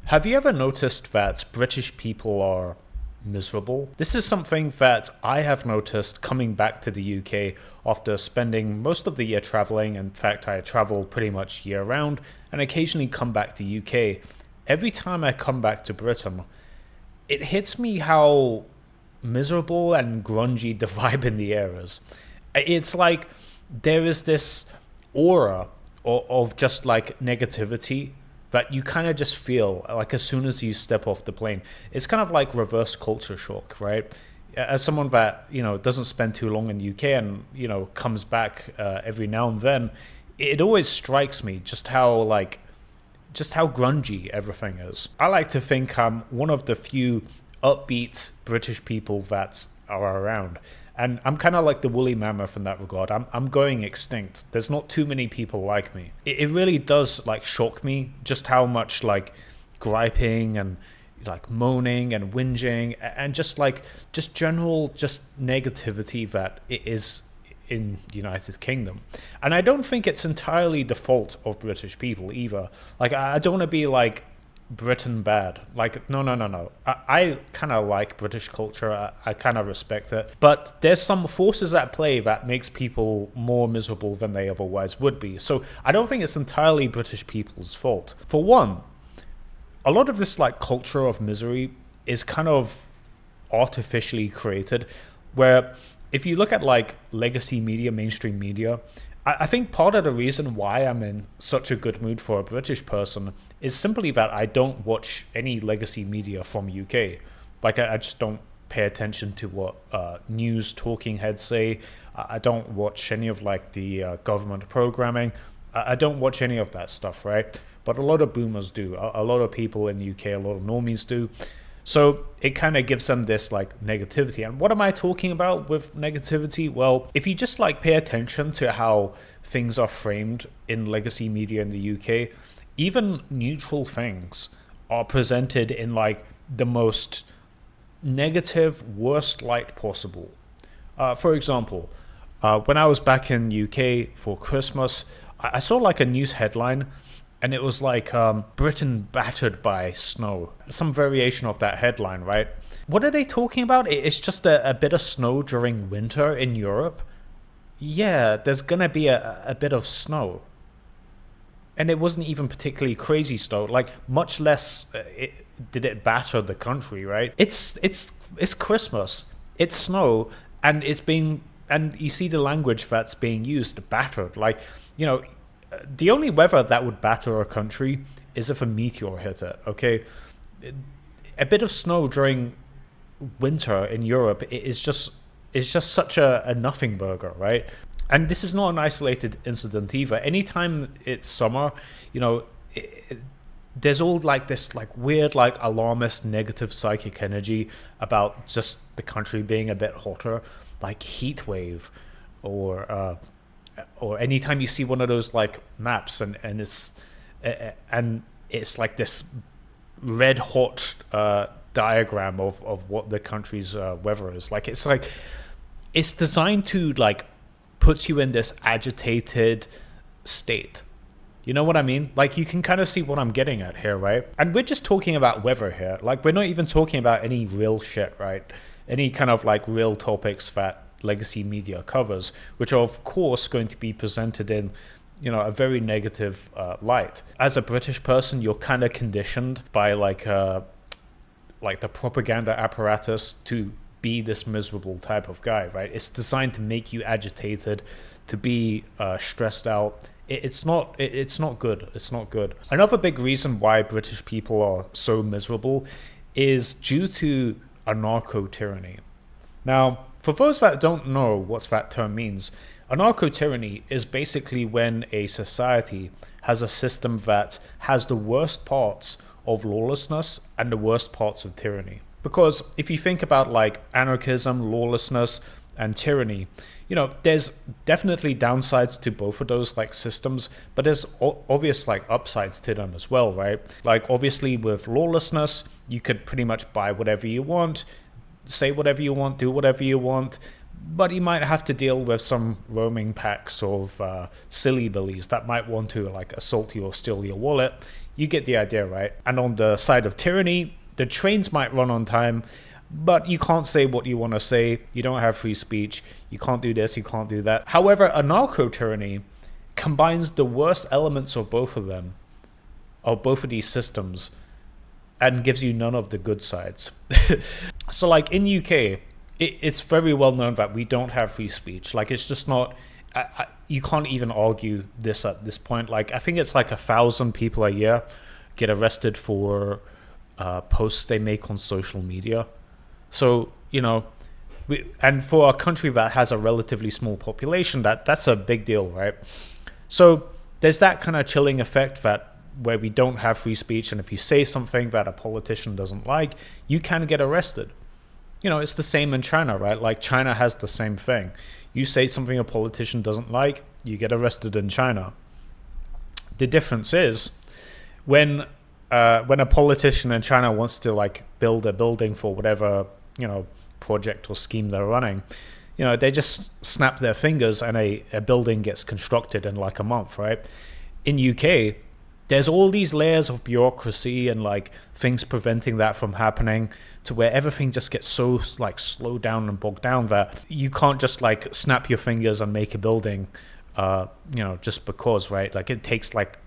Have you ever noticed that British people are miserable? This is something that I have noticed coming back to the UK after spending most of the year traveling. In fact, I travel pretty much year round and occasionally come back to UK. Every time I come back to Britain, it hits me how miserable and grungy the vibe in the air is. It's like there is this aura of just like negativity that you kind of just feel like as soon as you step off the plane. It's kind of like reverse culture shock, right? As someone that doesn't spend too long in the UK and comes back every now and then, it always strikes me just how grungy everything is. I like to think I'm one of the few upbeat British people that are around. And I'm kind of like the woolly mammoth in that regard. I'm going extinct. There's not too many people like me. It really does like shock me just how much like griping and like moaning and whinging and just general negativity that it is in the United Kingdom. And I don't think it's entirely the fault of British people either. Like I don't want to be like Britain bad. Like, no. I kind of like British culture. I kind of respect it. But there's some forces at play that makes people more miserable than they otherwise would be. So I don't think it's entirely British people's fault. For one, a lot of this like culture of misery is kind of artificially created, where if you look at like legacy media, mainstream media, I think part of the reason why I'm in such a good mood for a British person is simply that I don't watch any legacy media from UK. Like I just don't pay attention to what news talking heads say. I don't watch any of like the government programming. I don't watch any of that stuff, right? But a lot of boomers do. A lot of people in the UK, a lot of normies do. So it kind of gives them this like negativity. And what am I talking about with negativity? Well, if you just like pay attention to how things are framed in legacy media in the UK, even neutral things are presented in like the most negative, worst light possible. For example, when I was back in UK for Christmas, I saw like a news headline and it was like Britain battered by snow. Some variation of that headline, right? What are they talking about? It's just a bit of snow during winter in Europe. Yeah, there's gonna be a bit of snow. And it wasn't even particularly crazy snow. Like much less did it batter the country, right? It's Christmas. It's snow, and and you see the language that's being used, battered. Like the only weather that would batter a country is if a meteor hit it, okay? A bit of snow during winter in Europe is just such a nothing burger, right? And this is not an isolated incident either. Anytime it's summer, there's all like this like weird like alarmist negative psychic energy about just the country being a bit hotter, like heat wave or anytime you see one of those like maps and it's like this red hot diagram of what the country's weather is like. It's designed to like put you in this agitated state. You know what I mean? Like you can kind of see what I'm getting at here, right? And we're just talking about weather here. Like we're not even talking about any real shit, right? Any kind of like real topics that legacy media covers, which are of course going to be presented in a very negative light. As a British person, you're kind of conditioned by like the propaganda apparatus to be this miserable type of guy, right? It's designed to make you agitated, to be stressed out. It's not good. It's not good. Another big reason why British people are so miserable is due to anarcho-tyranny. Now, for those that don't know what that term means, anarcho-tyranny is basically when a society has a system that has the worst parts of lawlessness and the worst parts of tyranny. Because if you think about like anarchism, lawlessness, and tyranny, there's definitely downsides to both of those like systems, but there's obvious like upsides to them as well, right? Like obviously with lawlessness, you could pretty much buy whatever you want, say whatever you want, do whatever you want, but you might have to deal with some roaming packs of silly billies that might want to like assault you or steal your wallet. You get the idea, right? And on the side of tyranny, the trains might run on time, but you can't say what you want to say. You don't have free speech. You can't do this, you can't do that. However, anarcho-tyranny combines the worst elements of both of them, of both of these systems, and gives you none of the good sides. So like in UK, it's very well known that we don't have free speech. Like it's just not, you can't even argue this at this point. Like I think it's like 1,000 people a year get arrested for posts they make on social media. So, you know, and for a country that has a relatively small population, that's a big deal, right? So there's that kind of chilling effect that where we don't have free speech, and if you say something that a politician doesn't like, you can get arrested. You know, it's the same in China, right? Like China has the same thing. You say something a politician doesn't like, you get arrested in China. The difference is when a politician in China wants to like build a building for whatever, you know, project or scheme they're running, you know, they just snap their fingers and a building gets constructed in like a month, right? In UK, there's all these layers of bureaucracy and like things preventing that from happening, to where everything just gets so like slowed down and bogged down that you can't just like snap your fingers and make a building, you know, just because, right? Like it takes like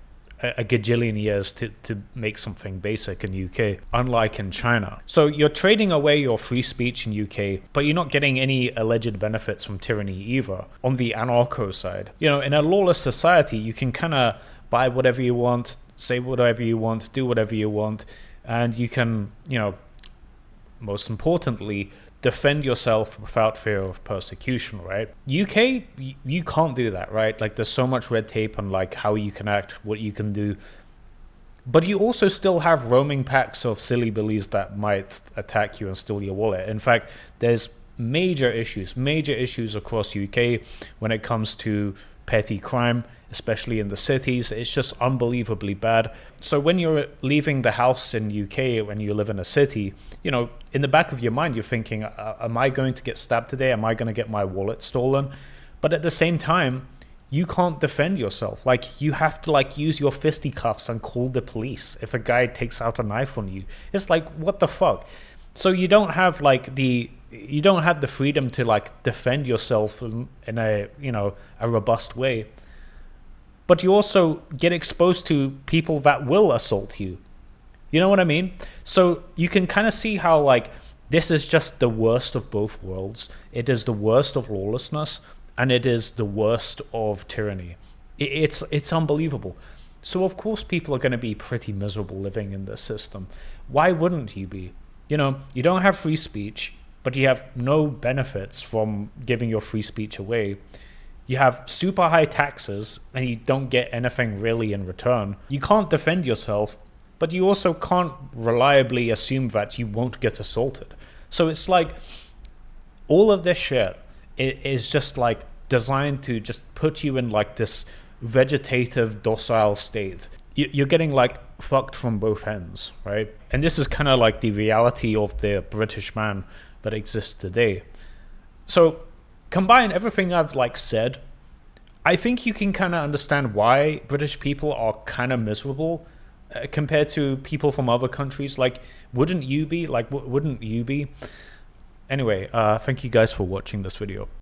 a gajillion years to make something basic in UK, unlike in China. So you're trading away your free speech in UK, but you're not getting any alleged benefits from tyranny either on the anarcho side. You know, in a lawless society, you can kind of buy whatever you want, say whatever you want, do whatever you want, and you can, you know, most importantly, defend yourself without fear of persecution, right? UK, you can't do that, right? Like there's so much red tape on like how you can act, what you can do. But you also still have roaming packs of silly billies that might attack you and steal your wallet. In fact, there's major issues across UK when it comes to petty crime, especially in the cities. It's just unbelievably bad. So when you're leaving the house in UK, when you live in a city, you know, in the back of your mind, you're thinking, am I going to get stabbed today? Am I going to get my wallet stolen? But at the same time, you can't defend yourself. Like you have to like use your fisticuffs and call the police if a guy takes out a knife on you. It's like, what the fuck? So you don't have like the freedom to like defend yourself in a, you know, a robust way. But you also get exposed to people that will assault you. You know what I mean? So you can kind of see how like this is just the worst of both worlds. It is the worst of lawlessness, and it is the worst of tyranny. It's unbelievable. So of course people are going to be pretty miserable living in this system. Why wouldn't you be? You know, you don't have free speech, but you have no benefits from giving your free speech away. You have super high taxes and you don't get anything really in return. You can't defend yourself, but you also can't reliably assume that you won't get assaulted. So it's like all of this shit is just like designed to just put you in like this vegetative, docile state. You're getting like fucked from both ends, right? And this is kind of like the reality of the British man that exists today. So combine everything I've like said, I think you can kind of understand why British people are kind of miserable compared to people from other countries. Like, wouldn't you be? Like, wouldn't you be? Anyway, thank you guys for watching this video.